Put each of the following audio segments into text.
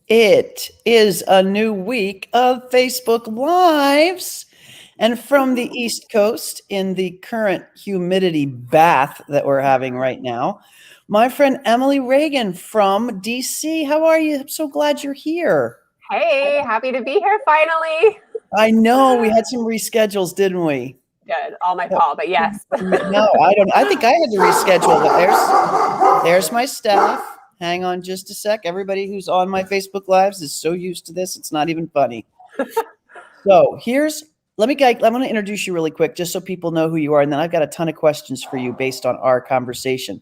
It is a new week of Facebook Lives. And from the East Coast, in the current humidity bath that we're having right now, my friend Emily Reagan from DC. How are you? I'm so glad you're here. Hey, happy to be here finally. I know we had some reschedules, didn't we? Good, all my fault, but yes. No, I don't. I think I had to reschedule, but there's my staff. Hang on just a sec. Everybody who's on my Facebook Lives is so used to this, it's not even funny. So I'm going to introduce you really quick just so people know who you are. And then I've got a ton of questions for you based on our conversation.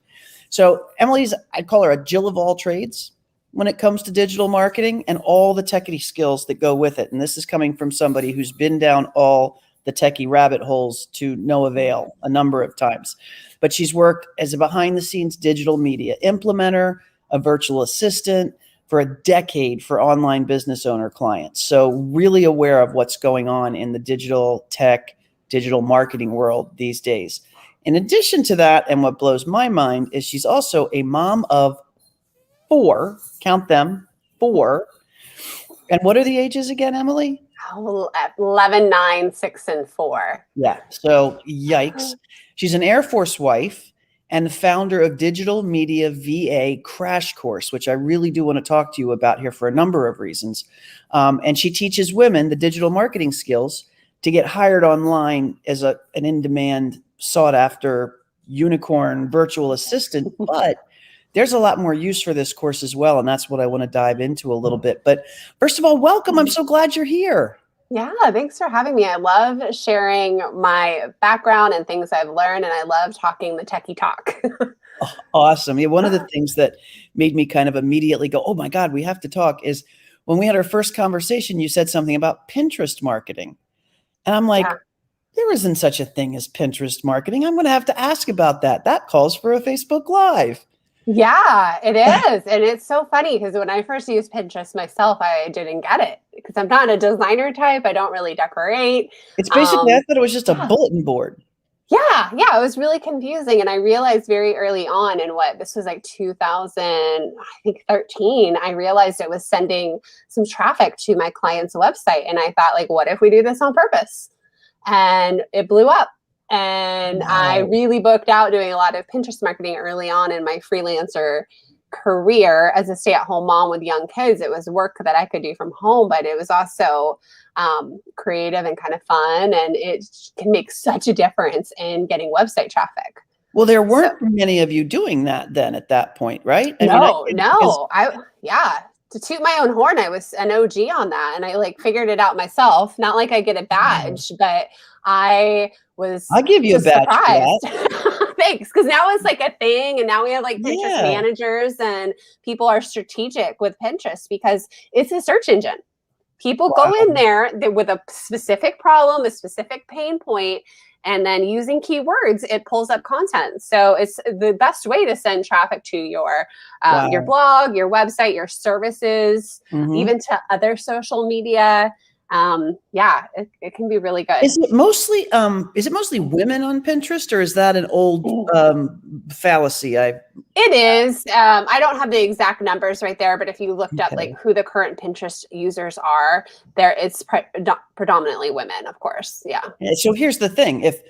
So Emily's, I'd call her a Jill of all trades when it comes to digital marketing and all the techie skills that go with it. And this is coming from somebody who's been down all the techie rabbit holes to no avail a number of times. But she's worked as a behind the scenes digital media implementer, a virtual assistant for a decade for online business owner clients. So really aware of what's going on in the digital tech, digital marketing world these days. In addition to that, and what blows my mind is she's also a mom of 4, count them, 4. And what are the ages again, Emily? 11, 9, 6, and 4. Yeah. So yikes. She's an Air Force wife and the founder of Digital Media VA Crash Course, which I really do want to talk to you about here for a number of reasons. And she teaches women the digital marketing skills to get hired online as an in-demand, sought-after unicorn virtual assistant. But there's a lot more use for this course as well, and that's what I want to dive into a little bit. But first of all, welcome. I'm so glad you're here. Yeah, thanks for having me. I love sharing my background and things I've learned, and I love talking the techie talk. Awesome. Yeah, one of the things that made me kind of immediately go, oh my God, we have to talk is when we had our first conversation, you said something about Pinterest marketing. And I'm like, there isn't such a thing as Pinterest marketing. I'm going to have to ask about that. That calls for a Facebook Live. Yeah, it is. And it's so funny because when I first used Pinterest myself, I didn't get it because I'm not a designer type. I don't really decorate. It's basically, I thought it was just a bulletin board. Yeah, it was really confusing. And I realized very early on this was like 2013, I realized it was sending some traffic to my client's website. And I thought, like, what if we do this on purpose? And it blew up. And wow. I really booked out doing a lot of Pinterest marketing early on in my freelancer career as a stay-at-home mom with young kids. It was work that I could do from home, but it was also creative and kind of fun. And it can make such a difference in getting website traffic. Well, there weren't many of you doing that then at that point, right? To toot my own horn, I was an OG on that. And I figured it out myself. Not like I get a badge, but I'll give you a badge surprised. Thanks. Because now it's like a thing. And now we have Pinterest managers, and people are strategic with Pinterest because it's a search engine. People go in there with a specific problem, a specific pain point, and then using keywords, it pulls up content. So it's the best way to send traffic to your blog, your website, your services, even to other social media. It can be really good. Is it mostly women on Pinterest, or is that an old fallacy? It is. I don't have the exact numbers right there, but if you looked up who the current Pinterest users are, it's predominantly women, of course. Yeah. So here's the thing: if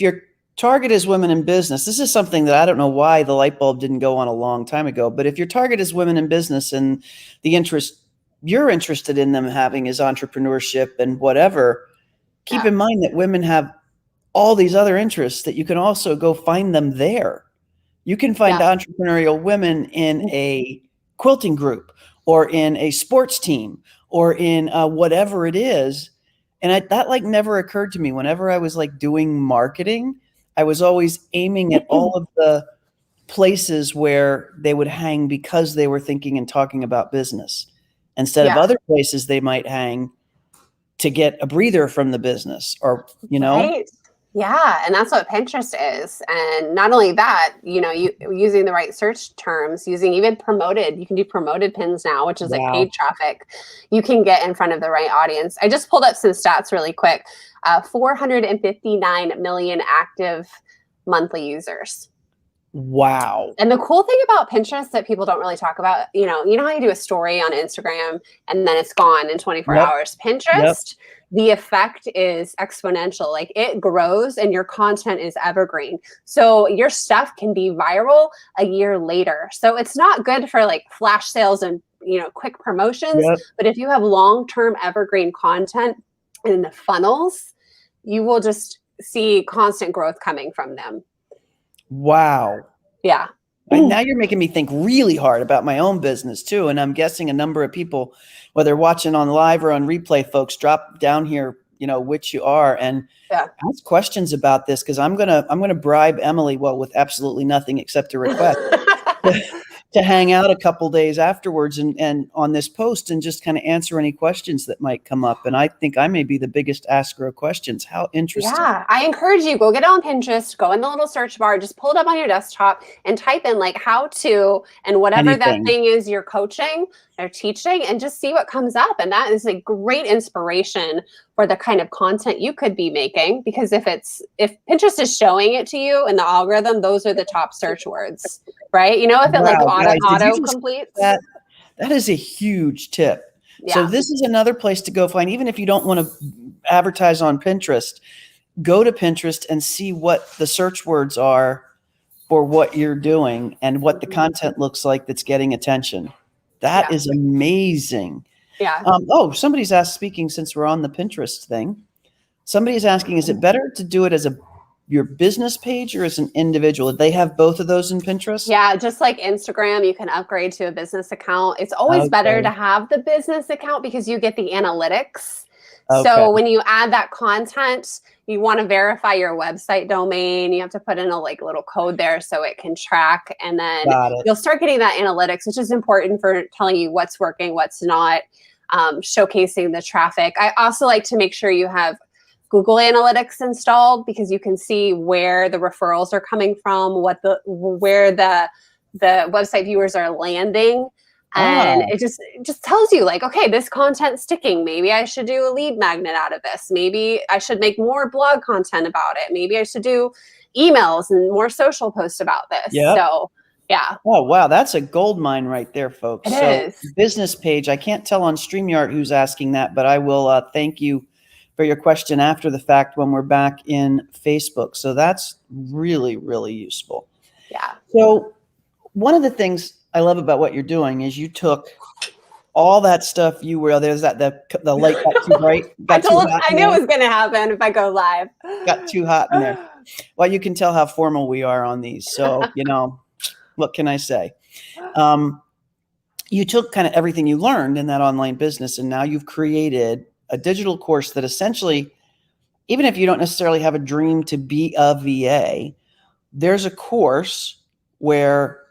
your target is women in business, this is something that I don't know why the light bulb didn't go on a long time ago. But if your target is women in business and the interest you're interested in them having is entrepreneurship and whatever, keep in mind that women have all these other interests that you can also go find them there. You can find entrepreneurial women in a quilting group or in a sports team or in whatever it is. And that never occurred to me. Whenever I was doing marketing, I was always aiming at all of the places where they would hang because they were thinking and talking about business, instead of other places they might hang to get a breather from the business, or, Right. Yeah. And that's what Pinterest is. And not only that, using the right search terms, using even promoted, you can do promoted pins now, which is paid traffic. You can get in front of the right audience. I just pulled up some stats really quick. 459 million active monthly users. Wow. And the cool thing about Pinterest that people don't really talk about, you know how you do a story on Instagram and then it's gone in 24 Yep. hours. Yep. Pinterest, the effect is exponential. Like it grows and your content is evergreen. So your stuff can be viral a year later. So it's not good for like flash sales and, quick promotions. Yep. But if you have long-term evergreen content in the funnels, you will just see constant growth coming from them. Wow. Yeah. Now you're making me think really hard about my own business too. And I'm guessing a number of people, whether watching on live or on replay, folks, drop down here, which you are, and ask questions about this, because I'm gonna bribe Emily, well, with absolutely nothing except a request, to hang out a couple days afterwards and on this post and just kind of answer any questions that might come up. And I think I may be the biggest asker of questions. How interesting. Yeah, I encourage you, go get on Pinterest, go in the little search bar, just pull it up on your desktop and type in like how to and whatever that thing is you're coaching or teaching, and just see what comes up. And that is a great inspiration for the kind of content you could be making, because if Pinterest is showing it to you in the algorithm, those are the top search words, right? If it like auto completes. That is a huge tip. Yeah. So this is another place to go find, even if you don't want to advertise on Pinterest, go to Pinterest and see what the search words are for what you're doing and what the content looks like that's getting attention. That is amazing. Yeah. Somebody's asked, speaking, since we're on the Pinterest thing, somebody's asking, is it better to do it as your business page or as an individual? They have both of those in Pinterest? Yeah, just like Instagram, you can upgrade to a business account. It's always better to have the business account because you get the analytics. Okay. So when you add that content, you want to verify your website domain. You have to put in a little code there so it can track, and then you'll start getting that analytics, which is important for telling you what's working, what's not, showcasing the traffic. I also like to make sure you have Google Analytics installed, because you can see where the referrals are coming from, where the website viewers are landing. And it just tells you like, okay, this content's sticking. Maybe I should do a lead magnet out of this. Maybe I should make more blog content about it. Maybe I should do emails and more social posts about this. Yep. So yeah. Oh, wow. That's a gold mine right there, folks. It is. Business page. I can't tell on StreamYard who's asking that, but I will thank you for your question after the fact when we're back in Facebook. So that's really, really useful. Yeah. So one of the things I love about what you're doing is you took all that stuff there's the light got too bright. I knew it was going to happen if I go live. Got too hot in there. Well, you can tell how formal we are on these. So, what can I say? You took kind of everything you learned in that online business, and now you've created a digital course that essentially, even if you don't necessarily have a dream to be a VA, there's a course where,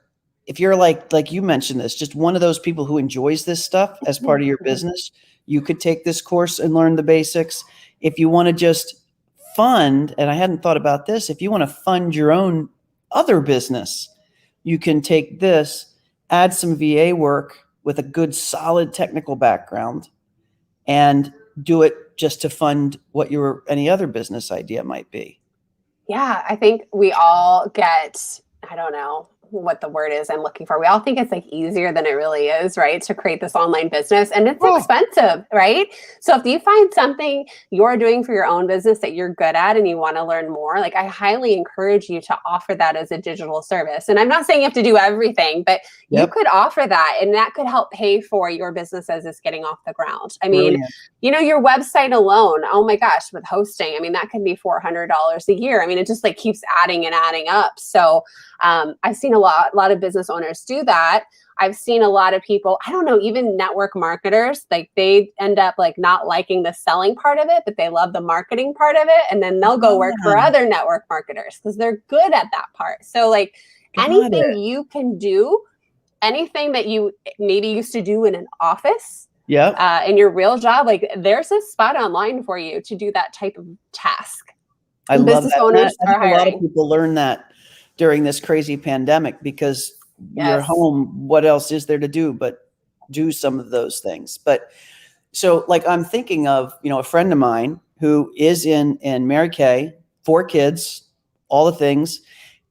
if you're like you mentioned this, just one of those people who enjoys this stuff as part of your business, you could take this course and learn the basics. If you want to just fund, and I hadn't thought about this, if you want to fund your own other business, you can take this, add some VA work with a good solid technical background, and do it just to fund what any other business idea might be. Yeah, I think we all get, I don't know what the word is I'm looking for. We all think it's like easier than it really is, right? To create this online business, and it's expensive, right? So if you find something you're doing for your own business that you're good at and you want to learn more, like I highly encourage you to offer that as a digital service. And I'm not saying you have to do everything, but you could offer that, and that could help pay for your business as it's getting off the ground. I mean, your website alone, oh my gosh, with hosting, I mean, that can be $400 a year. I mean, it just like keeps adding and adding up. So I've seen a lot of business owners do that. I've seen a lot of people, I don't know, even network marketers, like they end up like not liking the selling part of it, but they love the marketing part of it. And then they'll go work for other network marketers because they're good at that part. So like anything you can do, anything that you maybe used to do in an office, in your real job, like there's a spot online for you to do that type of task. I love that. Owners are hiring. A lot of people learn that during this crazy pandemic, because you're home. What else is there to do but do some of those things? But so like I'm thinking of, a friend of mine who is in Mary Kay, 4 kids, all the things.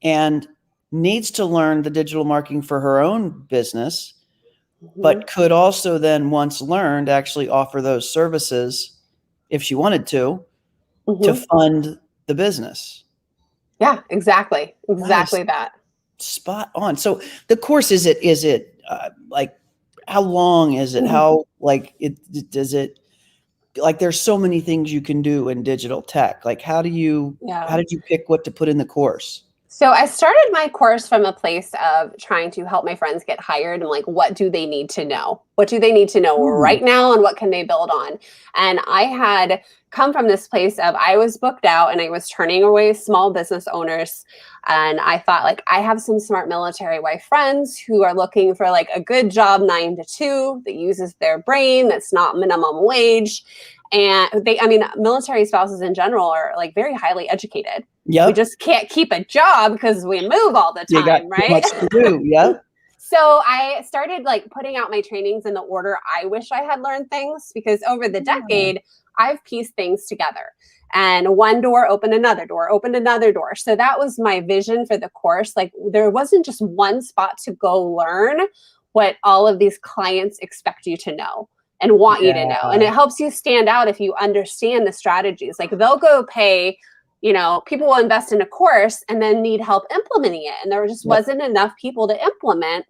And needs to learn the digital marketing for her own business, Mm-hmm. but could also then, once learned, actually offer those services if she wanted to fund the business. Yeah, exactly. Exactly that. Spot on. So the course, is it like, how long is it? How, like, does it, like, there's so many things you can do in digital tech. Like, how did you pick what to put in the course? So I started my course from a place of trying to help my friends get hired and like, what do they need to know? What do they need to know right now and what can they build on? And I had come from this place of I was booked out and I was turning away small business owners. And I thought, like, I have some smart military wife friends who are looking for like a good job 9 to 2 that uses their brain, that's not minimum wage. And military spouses in general are like very highly educated. Yep. We just can't keep a job because we move all the time, right? Too much to do. Yep. So I started like putting out my trainings in the order I wish I had learned things, because over the decade, I've pieced things together. And one door opened another door, opened another door. So that was my vision for the course. Like, there wasn't just one spot to go learn what all of these clients expect you to know and want you to know. And it helps you stand out if you understand the strategies. Like, they'll go pay, people will invest in a course and then need help implementing it. And there just wasn't enough people to implement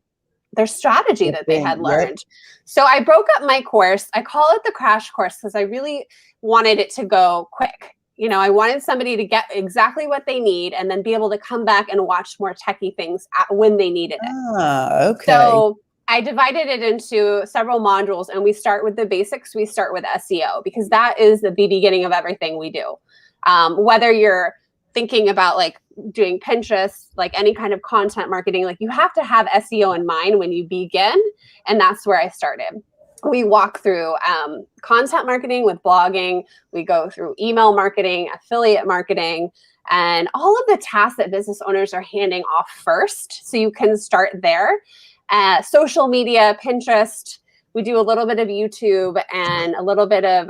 their strategy that they had learned. So I broke up my course. I call it the crash course because I really wanted it to go quick. I wanted somebody to get exactly what they need and then be able to come back and watch more techie things when they needed it. Okay. So I divided it into several modules, and we start with the basics. We start with SEO because that is the beginning of everything we do. Whether you're thinking about like doing Pinterest, like any kind of content marketing, like you have to have SEO in mind when you begin. And that's where I started. We walk through content marketing with blogging. We go through email marketing, affiliate marketing, and all of the tasks that business owners are handing off first. So you can start there. Social media, Pinterest. We do a little bit of YouTube and a little bit of,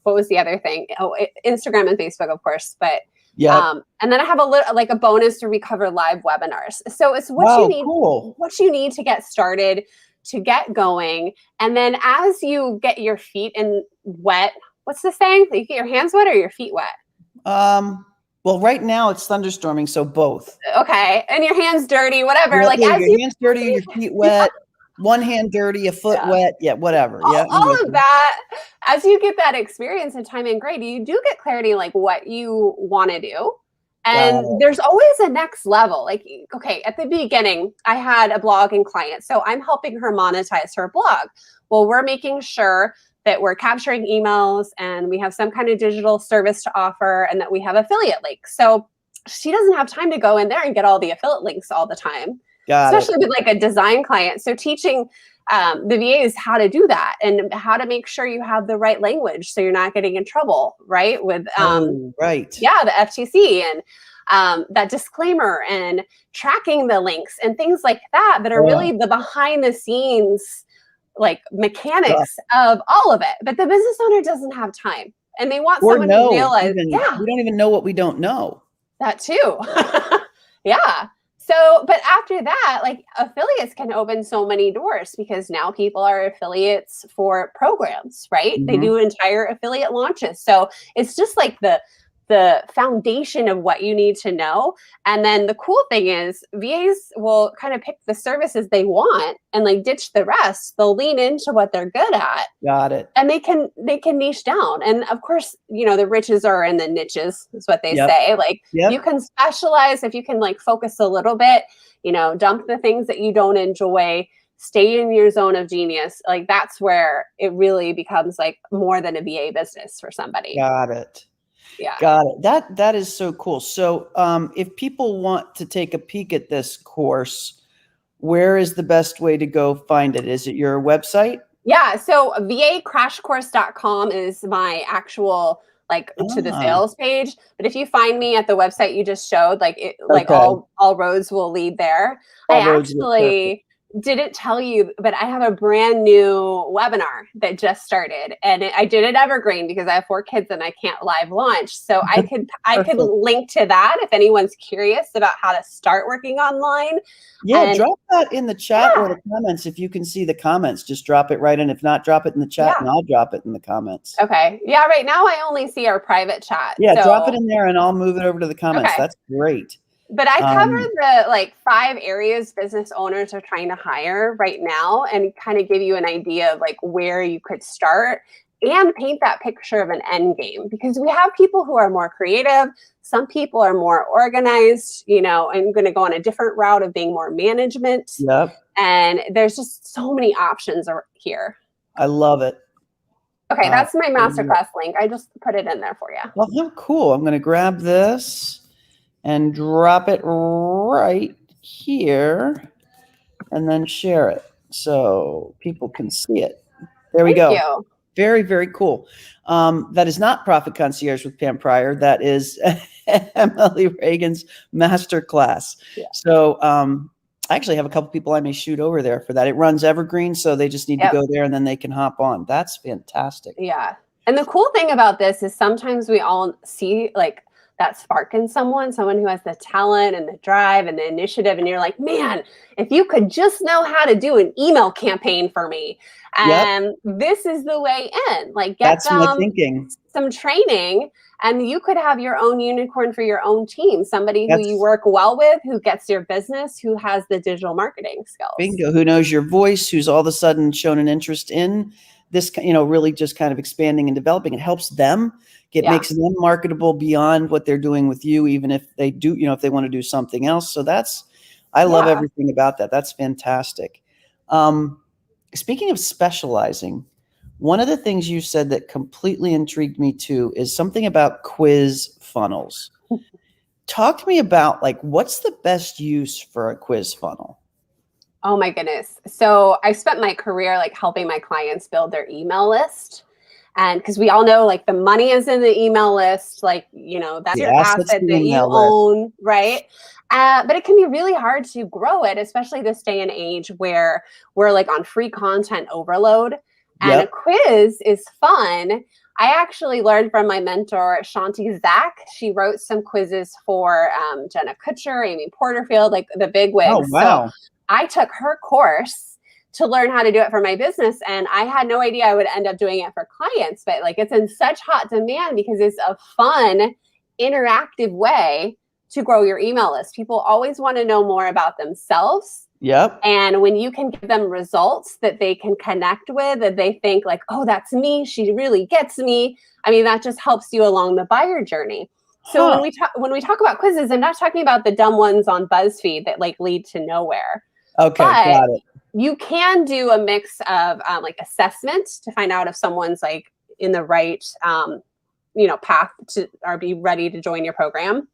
what was the other thing? Oh, Instagram and Facebook, of course. But and then I have a bonus where we cover live webinars. So it's what you need, what you need to get started, to get going. And then as you get your feet in wet, what's the saying? You get your hands wet or your feet wet? Well, right now it's thunderstorming, so both. Okay, and your hands dirty, whatever. Like, as your hands dirty, your feet wet. One hand dirty, a foot wet, whatever. All of that. As you get that experience and time in grade, you do get clarity like what you want to do. And there's always a next level. Like, okay, at the beginning, I had a blogging client. So I'm helping her monetize her blog. Well, we're making sure that we're capturing emails and we have some kind of digital service to offer and that we have affiliate links. So she doesn't have time to go in there and get all the affiliate links all the time. Especially with like a design client. So teaching the VAs how to do that and how to make sure you have the right language so you're not getting in trouble, right? With the FTC and that disclaimer and tracking the links and things like that are really the behind the scenes like mechanics of all of it. But the business owner doesn't have time and they want someone to realize, we don't even know what we don't know. That too. So, but after that, like affiliates can open so many doors because now people are affiliates for programs, right? They do entire affiliate launches. So it's just like the foundation of what you need to know. And then the cool thing is VAs will kind of pick the services they want and like ditch the rest. They'll lean into what they're good at. Got it. And they can niche down. And of course, the riches are in the niches is what they say. Like you can specialize if you can like focus a little bit, dump the things that you don't enjoy, stay in your zone of genius. Like that's where it really becomes like more than a VA business for somebody. Got it. Yeah. Got it. That is so cool. So if people want to take a peek at this course, where is the best way to go find it? Is it your website? Yeah. So vacrashcourse.com is my actual to the sales page. But if you find me at the website you just showed, all roads will lead there. I actually didn't tell you, but I have a brand new webinar that just started, and I did it evergreen because I have 4 kids and I can't live launch. So I could link to that if anyone's curious about how to start working online. Yeah, drop that in the chat or the comments. If you can see the comments, just drop it right in. If not, drop it in the chat and I'll drop it in the comments. Okay. Yeah, right now I only see our private chat. Yeah, drop it in there and I'll move it over to the comments. Okay. That's great. But I cover the 5 areas business owners are trying to hire right now, and kind of give you an idea of where you could start and paint that picture of an end game, because we have people who are more creative. Some people are more organized, and going to go on a different route of being more management. Yep. And there's just so many options here. I love it. Okay, that's my masterclass link. I just put it in there for you. Well, how cool. I'm going to grab this and drop it right here and then share it so people can see it. There we go. Thank you. Very, very cool. That is not Profit Concierge with Pam Pryor. That is Emily Reagan's masterclass. Yeah. So I actually have a couple people I may shoot over there for that. It runs evergreen, so they just need to go there and then they can hop on. That's fantastic. Yeah. And the cool thing about this is sometimes we all see that spark in someone who has the talent and the drive and the initiative. And you're like, man, if you could just know how to do an email campaign for me. And this is the way in. Get them some training, and you could have your own unicorn for your own team. Somebody who you work well with, who gets your business, who has the digital marketing skills. Bingo. Who knows your voice, who's all of a sudden shown an interest in this, really just kind of expanding and developing. It helps them. It makes them marketable beyond what they're doing with you, even if they do, if they want to do something else. So I love everything about that. That's fantastic. Speaking of specializing, one of the things you said that completely intrigued me too is something about quiz funnels. Talk to me about what's the best use for a quiz funnel? Oh my goodness. So I spent my career helping my clients build their email list. And because we all know the money is in the email list, that's your asset that you own, right? But it can be really hard to grow it, especially this day and age where we're on free content overload. And a quiz is fun. I actually learned from my mentor, Shanti Zach. She wrote some quizzes for Jenna Kutcher, Amy Porterfield, the big wigs. Oh, wow. So I took her course to learn how to do it for my business. And I had no idea I would end up doing it for clients, but it's in such hot demand because it's a fun, interactive way to grow your email list. People always want to know more about themselves. Yep. And when you can give them results that they can connect with, that they think oh, that's me, she really gets me. I mean, that just helps you along the buyer journey. So when we talk about quizzes, I'm not talking about the dumb ones on BuzzFeed that lead to nowhere. Okay, got it. You can do a mix of assessment to find out if someone's in the right path to or be ready to join your program.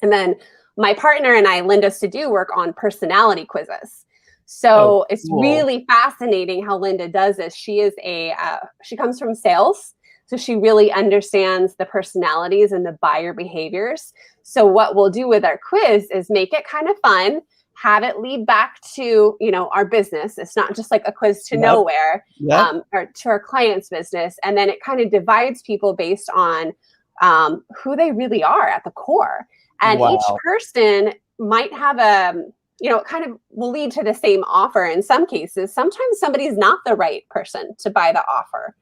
And then my partner and I, Linda Sadu, work on personality quizzes. So it's really fascinating how Linda does this. She is she comes from sales. So she really understands the personalities and the buyer behaviors. So what we'll do with our quiz is make it kind of fun, have it lead back to, our business. It's not just a quiz to nowhere, or to our client's business. And then it kind of divides people based on who they really are at the core. And each person might have it kind of will lead to the same offer in some cases. Sometimes somebody's not the right person to buy the offer,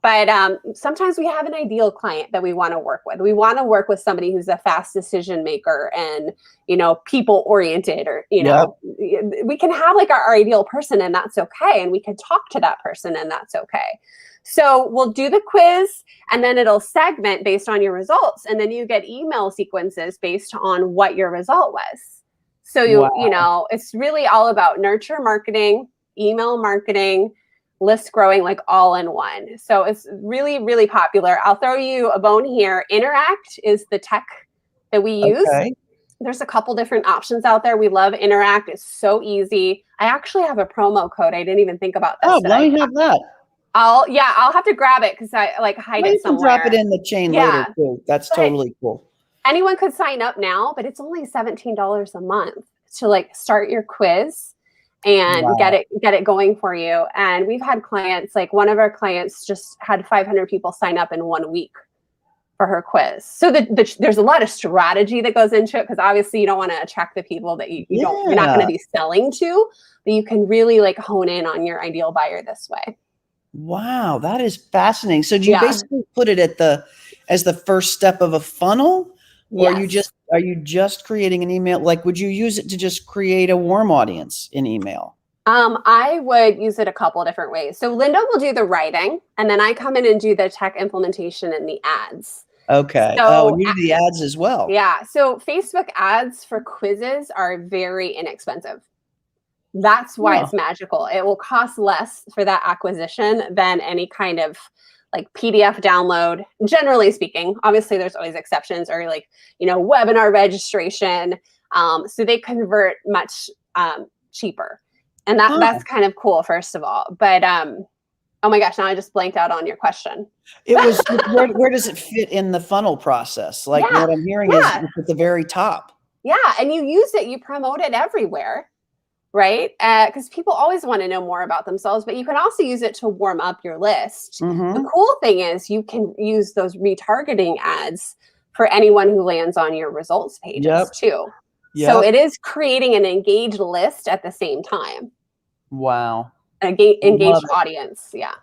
But sometimes we have an ideal client that we want to work with. We want to work with somebody who's a fast decision maker and, people oriented, or, we can have our ideal person, and that's okay. And we can talk to that person, and that's okay. So we'll do the quiz, and then it'll segment based on your results. And then you get email sequences based on what your result was. So it's really all about nurture marketing, email marketing, list growing, all in one. So it's really, really popular. I'll throw you a bone here. Interact is the tech that we use. Okay. There's a couple different options out there. We love Interact. It's so easy. I actually have a promo code. I didn't even think about this. Oh, let me have that. I'll have to grab it because I hide it somewhere. Drop it in the chain later too. That's totally cool. Anyone could sign up now, but it's only $17 a month to start your quiz. and Wow. get it going for you. And we've had clients, like one of our clients just had 500 people sign up in 1 week for her quiz. So there's a lot of strategy that goes into it, because obviously you don't want to attract the people that you're not going to be selling to, but you can really like hone in on your ideal buyer this way. Wow, that is fascinating. So do you Yeah. basically put it as the first step of a funnel? Or Yes. are you just creating an email? Like, would you use it to just create a warm audience in email? I would use it a couple different ways. So Linda will do the writing, and then I come in and do the tech implementation and the ads. Okay. Oh, So and you do the ads as well. yeah. So Facebook ads for quizzes are very inexpensive. That's why it's magical. It will cost less for that acquisition than any kind of like PDF download, generally speaking. Obviously, there's always exceptions, or like, webinar registration. So they convert much cheaper. And that's kind of cool, first of all. But oh my gosh, now I just blanked out on your question. It was where does it fit in the funnel process? Like what I'm hearing is it's at the very top. Yeah, and you use it, you promote it everywhere, right? Because people always want to know more about themselves, but you can also use it to warm up your list. The cool thing is you can use those retargeting ads for anyone who lands on your results pages too. So it is creating an engaged list at the same time. Wow. Engaged audience. Yeah.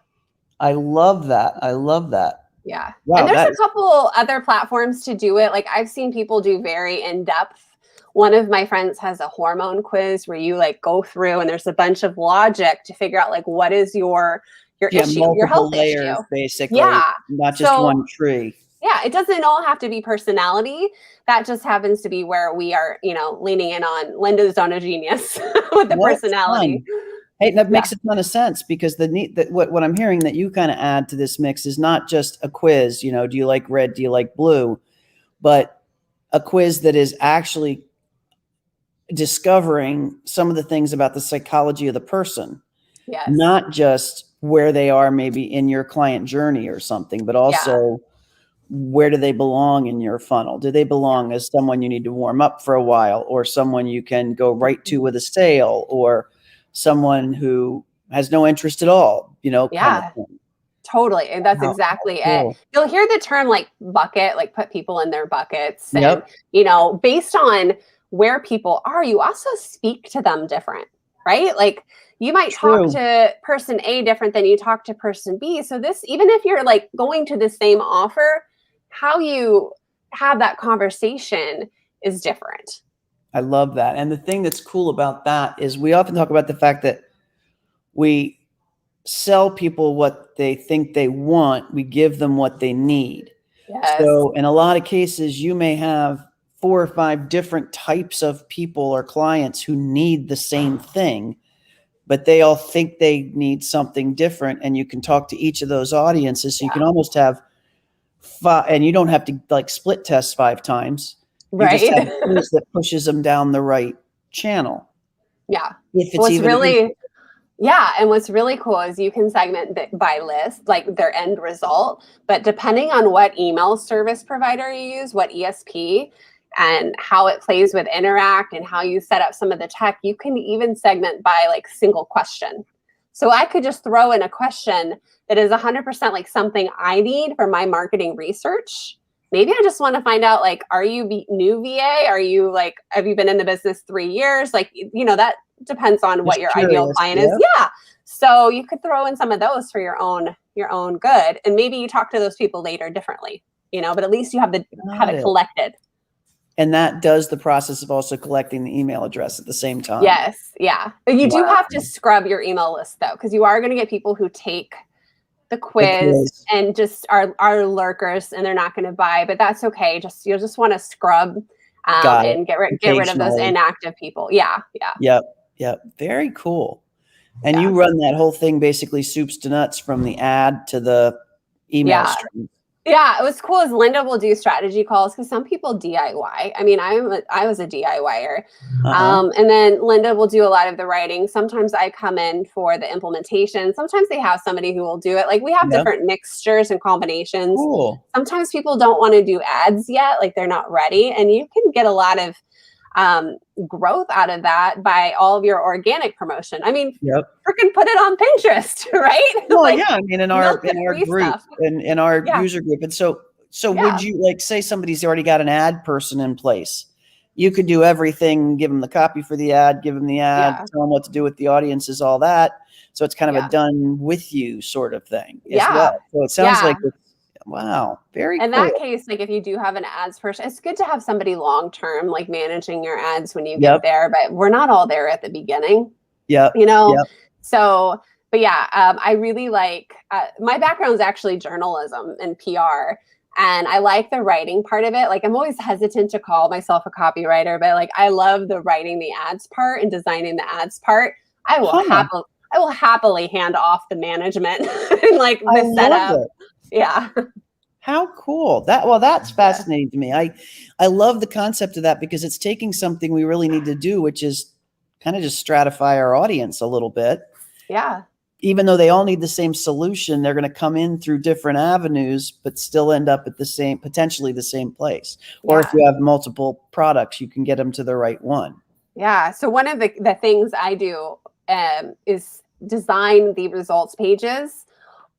I love that. I love that. Yeah. Wow, and there's a couple other platforms to do it. Like I've seen people do very in-depth. One of my friends has a hormone quiz where you like go through and there's a bunch of logic to figure out like what is your issue, your health layers, issue. Basically. Yeah. Not just one tree. Yeah, it doesn't all have to be personality. That just happens to be where we are, leaning in on Linda's zone of genius with the personality. Fun. Hey, that makes a ton of sense, because what I'm hearing that you kind of add to this mix is not just a quiz, do you like red, do you like blue, but a quiz that is actually discovering some of the things about the psychology of the person. Yes. Not just where they are maybe in your client journey or something, but also where do they belong in your funnel? Do they belong as someone you need to warm up for a while, or someone you can go right to with a sale, or someone who has no interest at all, kind of thing. Totally. And that's exactly it. You'll hear the term like bucket, like put people in their buckets. And, based on where people are, you also speak to them different, right? Like you might talk to person A different than you talk to person B. So even if you're like going to the same offer, how you have that conversation is different. I love that. And the thing that's cool about that is we often talk about the fact that we sell people what they think they want. We give them what they need. Yes. So in a lot of cases, you may have 4 or 5 different types of people or clients who need the same thing, but they all think they need something different. And you can talk to each of those audiences. So you can almost have 5, and you don't have to like split test 5 times. Right. You just have a quiz that pushes them down the right channel. Yeah. If it's and what's really cool is you can segment by list, like their end result, but depending on what email service provider you use, what ESP, and how it plays with Interact and how you set up some of the tech, you can even segment by like single question. So I could just throw in a question that is 100% like something I need for my marketing research. Maybe I just want to find out, like, are you new VA? Are you like, have you been in the business 3 years? Like, that depends on what your ideal client is. Yeah. So you could throw in some of those for your own good. And maybe you talk to those people later differently, but at least you have it collected. And that does the process of also collecting the email address at the same time. Yes. Yeah. But you do have to scrub your email list though, because you are going to get people who take the quiz and just are lurkers and they're not going to buy, but that's okay. You'll just want to scrub and get rid of those inactive people. Yeah. Yep. Very cool. And you run that whole thing basically soups to nuts, from the ad to the email stream. Yeah, it was cool as Linda will do strategy calls, because some people DIY. I mean, I was a DIYer. And then Linda will do a lot of the writing. Sometimes I come in for the implementation. Sometimes they have somebody who will do it. Like we have different mixtures and combinations. Cool. Sometimes people don't want to do ads yet, like they're not ready. And you can get a lot of growth out of that by all of your organic promotion. I mean, Yep. freaking put it on Pinterest, right? Well, Like, yeah, I mean, in our milk the free group, stuff. in our Yeah. user group. And so Yeah. would you, like, say somebody's already got an ad person in place? You could do everything, give them the copy for the ad, give them the ad, Yeah. tell them what to do with the audiences, all that. So it's kind of Yeah. a done with you sort of thing as Yeah. well. So it sounds Yeah. like it's, wow, very In cool. that case, like if you do have an ads person, it's good to have somebody long-term, like managing your ads when you Yep. get there, but we're not all there at the beginning, Yep. you know? Yep. So, but yeah, I really like, my background is actually journalism and PR. And I like the writing part of it. Like I'm always hesitant to call myself a copywriter, but like I love the writing the ads part and designing the ads part. I will happily hand off the management and like I the love setup. it. Yeah. How cool. That's fascinating to me. I love the concept of that because it's taking something we really need to do, which is kind of just stratify our audience a little bit. Yeah. Even though they all need the same solution, they're going to come in through different avenues, but still end up at potentially the same place. Or if you have multiple products, you can get them to the right one. Yeah. So one of the things I do is design the results pages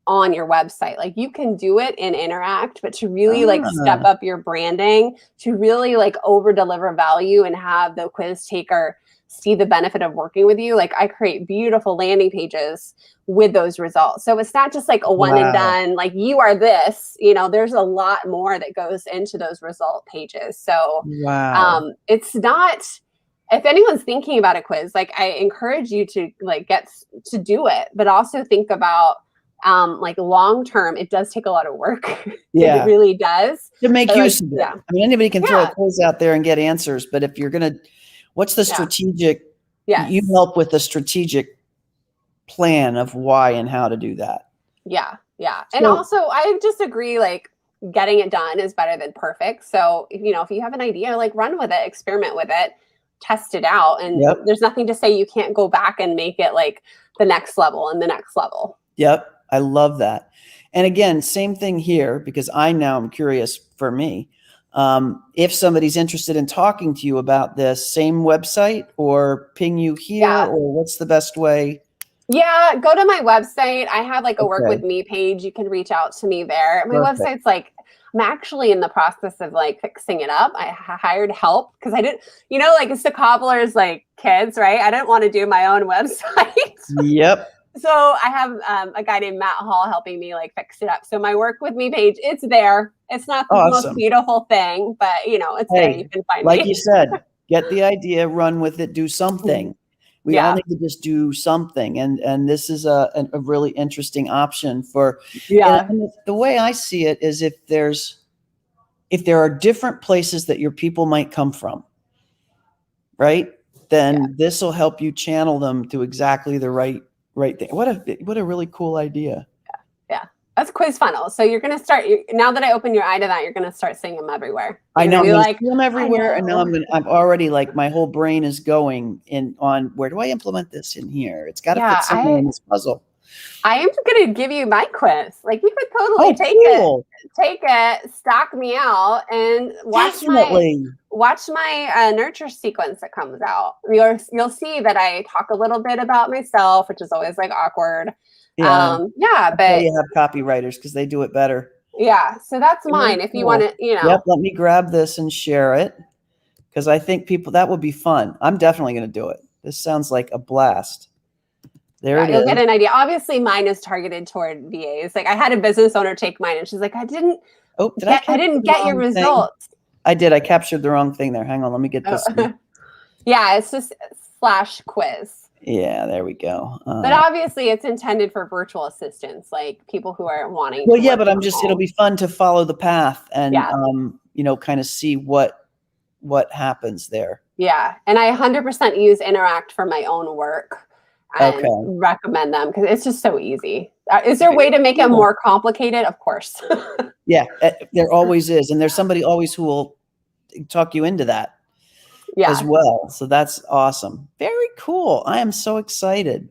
on your website. Like you can do it in Interact, but to really like step up your branding, to really like over deliver value and have the quiz taker see the benefit of working with you. Like I create beautiful landing pages with those results. So it's not just like a one and done, like you are this, there's a lot more that goes into those result pages. So it's not, if anyone's thinking about a quiz, like I encourage you to like get to do it, but also think about like long term, it does take a lot of work. Yeah, it really does. To make use of it. Yeah. I mean, anybody can throw a quiz out there and get answers, but if you're gonna, what's the strategic? Yes. You help with the strategic plan of why and how to do that. Yeah, yeah, and also I just agree. Like getting it done is better than perfect. So if you have an idea, like run with it, experiment with it, test it out, and there's nothing to say you can't go back and make it like the next level and the next level. Yep. I love that. And again, same thing here, because I now am curious for me. If somebody's interested in talking to you about this, same website or ping you here, or what's the best way? Yeah, go to my website. I have like a work with me page. You can reach out to me there. My website's like, I'm actually in the process of like fixing it up. I hired help because I didn't, like it's the cobbler's like kids, right? I didn't want to do my own website. Yep. So I have a guy named Matt Hall helping me like fix it up. So my work with me page, it's there. It's not the most beautiful thing, but it's there. You can find like me. you said, get the idea, run with it, do something. We all need to just do something. And this is a really interesting option for, and the way I see it is if there are different places that your people might come from, right? Then this will help you channel them to exactly the right thing. What a really cool idea. Yeah. That's quiz funnel. So you're going to start, now that I open your eye to that, you're going to start seeing them everywhere. I know. I'm see them everywhere. And now I'm already like, my whole brain is going on where do I implement this in here? It's got to fit somewhere in this puzzle. I am going to give you my quiz. Like you could totally take it, stock me out, and watch my nurture sequence that comes out. You'll see that I talk a little bit about myself, which is always like awkward. Yeah. But you have copywriters because they do it better. Yeah. So that's mine. If you want to, Yep. Let me grab this and share it because I think that would be fun. I'm definitely going to do it. This sounds like a blast. There it is. You'll get an idea. Obviously, mine is targeted toward VAs. Like I had a business owner take mine, and she's like, "I didn't get your results." I did. I captured the wrong thing there. Hang on. Let me get this. Yeah, it's just /quiz. Yeah, there we go. But obviously, it's intended for virtual assistants, like people who are wanting. Well, yeah, but it'll be fun to follow the path and kind of see what happens there. Yeah, and I 100% use Interact for my own work. And recommend them because it's just so easy. Is there a way to make it more complicated? Of course. Yeah, there always is. And there's somebody always who will talk you into that as well. So that's awesome. Very cool. I am so excited.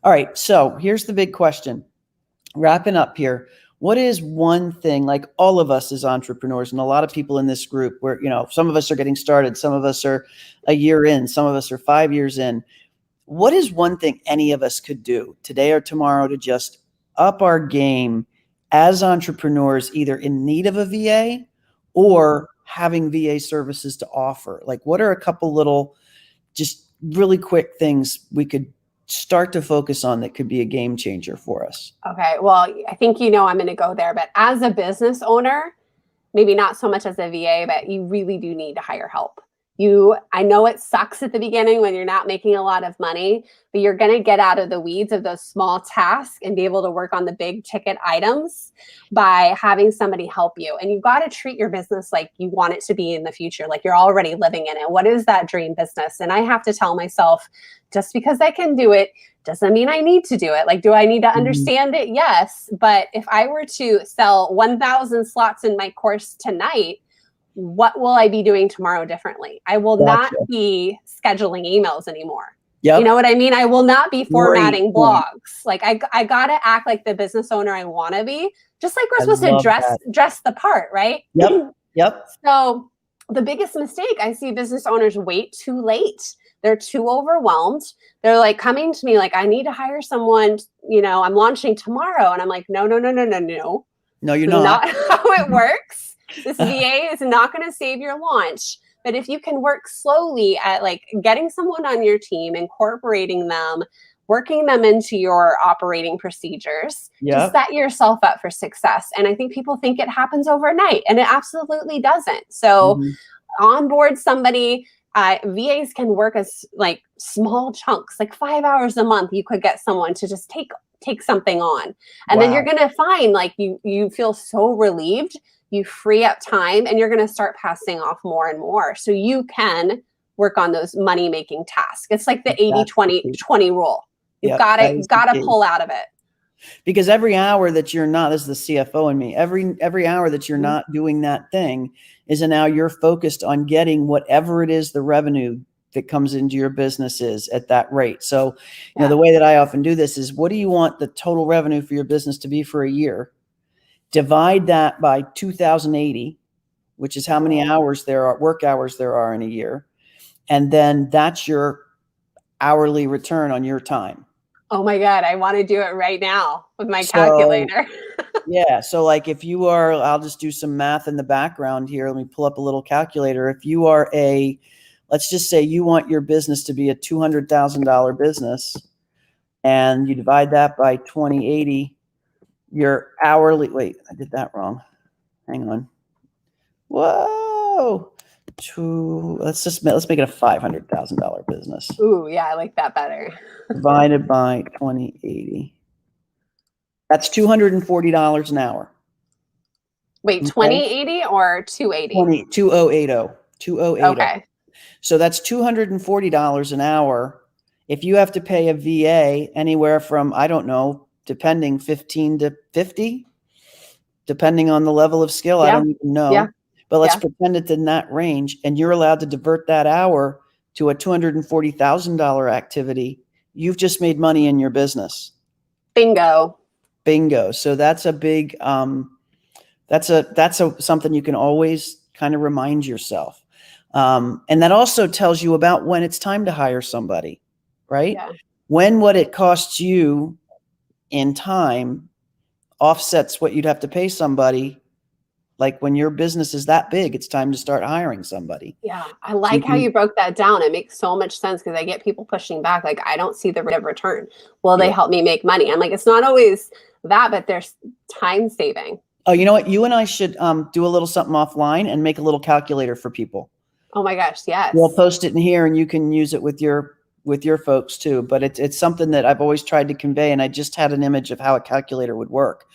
All right. So here's the big question. Wrapping up here. What is one thing, like all of us as entrepreneurs and a lot of people in this group where, some of us are getting started, some of us are a year in, some of us are 5 years in. What is one thing any of us could do today or tomorrow to just up our game as entrepreneurs, either in need of a VA or having VA services to offer? Like, what are a couple little, just really quick things we could start to focus on that could be a game changer for us? Okay. Well, I think I'm going to go there, but as a business owner, maybe not so much as a VA, but you really do need to hire help. I know it sucks at the beginning when you're not making a lot of money, but you're going to get out of the weeds of those small tasks and be able to work on the big ticket items by having somebody help you. And you've got to treat your business like you want it to be in the future, like you're already living in it. What is that dream business? And I have to tell myself, just because I can do it doesn't mean I need to do it. Like, do I need to understand it? Yes. But if I were to sell 1,000 slots in my course tonight, what will I be doing tomorrow differently? I will not be scheduling emails anymore. Yep. You know what I mean? I will not be formatting blogs. Like I got to act like the business owner I want to be, just like we're supposed to dress the part, right? Yep. Yep. So the biggest mistake, I see business owners wait too late. They're too overwhelmed. They're like coming to me like, I need to hire someone, I'm launching tomorrow. And I'm like, no. No, you're not. Not how it works. This VA is not going to save your launch. But if you can work slowly at like getting someone on your team, incorporating them, working them into your operating procedures, to set yourself up for success. And I think people think it happens overnight, and it absolutely doesn't. So onboard somebody. VAs can work as like small chunks, like 5 hours a month. You could get someone to just take something on. And then you're going to find like you feel so relieved. You free up time and you're going to start passing off more and more. So you can work on those money-making tasks. It's like the 80-20 rule. You've got to pull out of it. Because every hour that you're not, this is the CFO in me, every hour that you're not doing that thing is an hour you're focused on getting whatever it is the revenue that comes into your business is at that rate. So, the way that I often do this is, what do you want the total revenue for your business to be for a year? Divide that by 2,080, which is how many work hours there are in a year. And then that's your hourly return on your time. Oh my God, I want to do it right now with my calculator. So like if you are, I'll just do some math in the background here. Let me pull up a little calculator. If you are let's just say you want your business to be a $200,000 business, and you divide that by 2080, your hourly, wait, I did that wrong. Hang on. Whoa. Let's make it a $500,000 business. Ooh, yeah, I like that better. Divided by 2080. That's $240 an hour. Wait, 2080 or 280? 2080. 2080. Okay. So that's $240 an hour. If you have to pay a VA anywhere from, I don't know, depending 15 to 50, depending on the level of skill, I don't even know. Yeah. But let's pretend it's in that range, and you're allowed to divert that hour to a $240,000 activity. You've just made money in your business. Bingo. So that's a big, that's something you can always kind of remind yourself. And that also tells you about when it's time to hire somebody, right? Yeah. When what it costs you in time offsets what you'd have to pay somebody. Like when your business is that big, it's time to start hiring somebody. Yeah. I like how you broke that down. It makes so much sense, because I get people pushing back. Like, I don't see the rate of return. Will they help me make money? I'm like, it's not always that, but there's time saving. Oh, you know what? You and I should do a little something offline and make a little calculator for people. Oh my gosh. Yes. We'll post it in here and you can use it with your folks too. But it's something that I've always tried to convey. And I just had an image of how a calculator would work.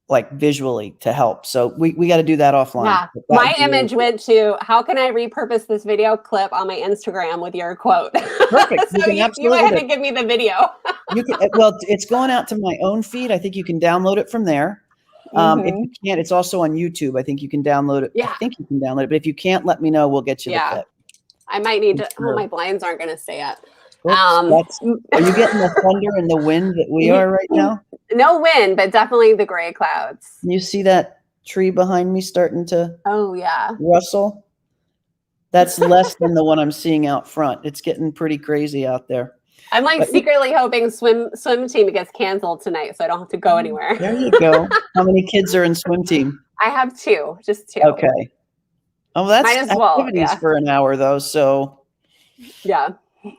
Like visually to help. So we got to do that offline. Yeah. My image went to, how can I repurpose this video clip on my Instagram with your quote? Perfect. So you might have to give me the video. Well, it's going out to my own feed. I think you can download it from there. If you can't, it's also on YouTube. I think you can download it. Yeah. I think you can download it. But if you can't, let me know. We'll get you the clip. I might need to. Oh, my blinds aren't going to stay up. Are you getting the thunder and the wind that we are right now? No wind, but definitely the gray clouds. You see that tree behind me starting to Oh yeah. rustle? That's less than the one I'm seeing out front. It's getting pretty crazy out there. I'm like secretly hoping swim team gets canceled tonight, so I don't have to go anywhere. There you go. How many kids are in swim team? I have two, just two. Okay. Oh, that's Might as well, activities yeah. for an hour though. So yeah.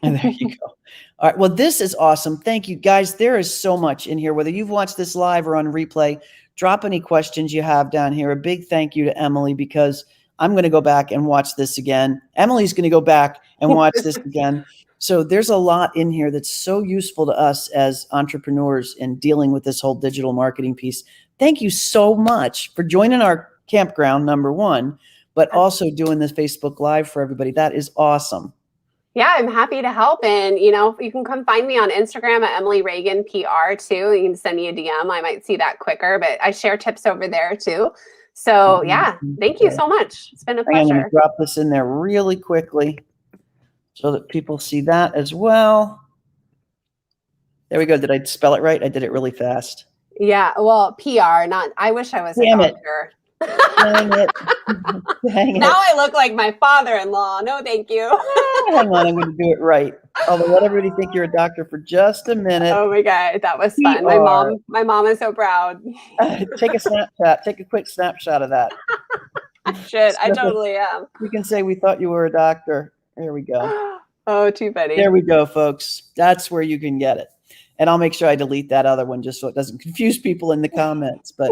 And there you go. All right. Well, this is awesome. Thank you, guys. There is so much in here. Whether you've watched this live or on replay, drop any questions you have down here. A big thank you to Emily, because I'm going to go back and watch this again. Emily's going to go back and watch this again. So there's a lot in here that's so useful to us as entrepreneurs in dealing with this whole digital marketing piece. Thank you so much for joining our campground, number one, but also doing this Facebook Live for everybody. That is awesome. Yeah, I'm happy to help. And, you know, you can come find me on Instagram at Emily Reagan PR too. You can send me a DM. I might see that quicker, but I share tips over there too. So yeah, thank you so much. It's been a pleasure. I'm going to drop this in there really quickly so that people see that as well. There we go. Did I spell it right? I did it really fast. Yeah, well, PR, not, I wish I was a doctor. Dang it. Dang it. Now I look like my father-in-law. No, thank you. Hang on, I'm going to do it right. Although let everybody think you're a doctor for just a minute. Oh my God, that was fun. My mom is so proud. Take a snapshot. Take a quick snapshot of that. I should. I totally am. You can say we thought you were a doctor. There we go. Oh, too funny. There we go, folks. That's where you can get it. And I'll make sure I delete that other one just so it doesn't confuse people in the comments. But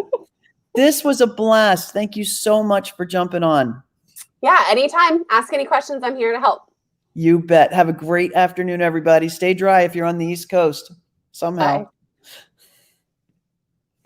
this was a blast. Thank you so much for jumping on. Yeah, anytime. Ask any questions. I'm here to help. You bet. Have a great afternoon, everybody. Stay dry if you're on the East Coast somehow. Bye.